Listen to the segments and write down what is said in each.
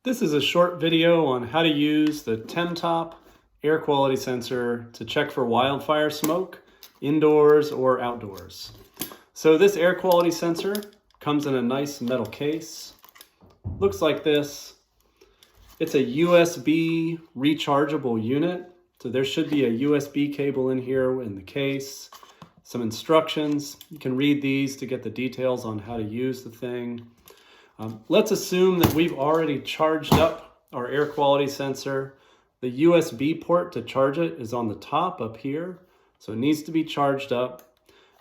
This is a short video on how to use the Temtop air quality sensor to check for wildfire smoke indoors or outdoors. So this air quality sensor comes in a nice metal case. Looks like this. It's a USB rechargeable unit. So there should be a USB cable in here in the case. Some instructions. You can read these to get the details on how to use the thing. Let's assume that we've already charged up our air quality sensor. The USB port to charge it is on the top up here, so it needs to be charged up.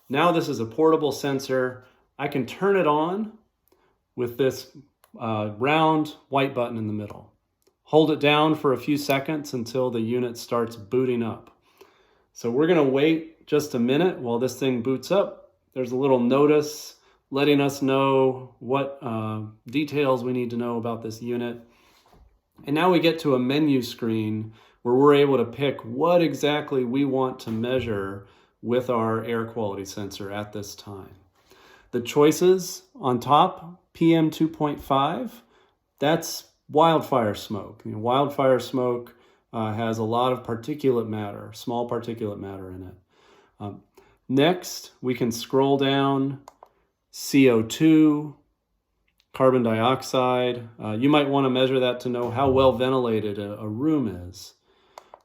Now this is a portable sensor. I can turn it on with this round white button in the middle. Hold it down for a few seconds until the unit starts booting up. So we're going to wait just a minute while this thing boots up. There's a little notice letting us know what details we need to know about this unit. And now we get to a menu screen where we're able to pick what exactly we want to measure with our air quality sensor at this time. The choices on top, PM 2.5, that's wildfire smoke. Wildfire smoke has a lot of particulate matter, small particulate matter in it. Next, we can scroll down. CO2, carbon dioxide. You might want to measure that to know how well ventilated a room is.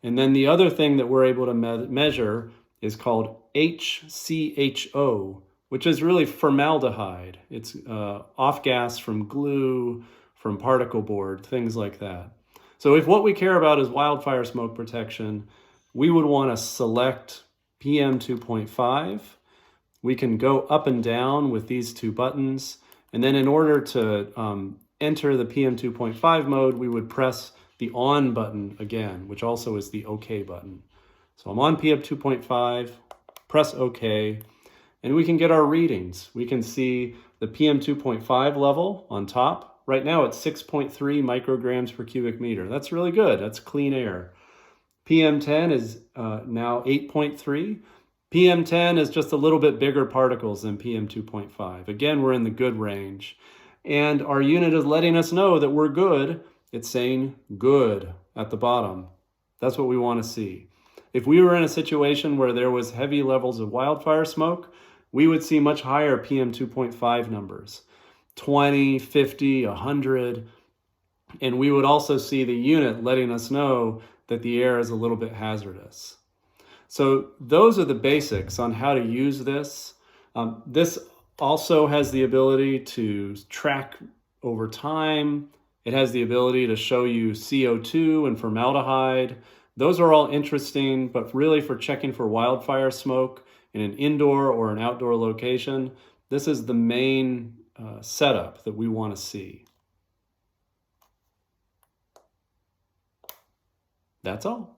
And then the other thing that we're able to measure is called HCHO, which is really formaldehyde. It's off gas from glue, from particle board, things like that. So if what we care about is wildfire smoke protection, we would want to select PM 2.5. We can go up and down with these two buttons. And then in order to enter the PM 2.5 mode, we would press the on button again, which also is the OK button. So I'm on PM 2.5, press OK, and we can get our readings. We can see the PM 2.5 level on top. Right now it's 6.3 micrograms per cubic meter. That's really good. That's clean air. PM10 is now 8.3. PM10 is just a little bit bigger particles than PM 2.5. Again, we're in the good range. And our unit is letting us know that we're good. It's saying good at the bottom. That's what we want to see. If we were in a situation where there was heavy levels of wildfire smoke, we would see much higher PM 2.5 numbers, 20, 50, 100. And we would also see the unit letting us know that the air is a little bit hazardous. So those are the basics on how to use this. This also has the ability to track over time. It has the ability to show you CO2 and formaldehyde. Those are all interesting, but really for checking for wildfire smoke in an indoor or an outdoor location, this is the main setup that we want to see. That's all.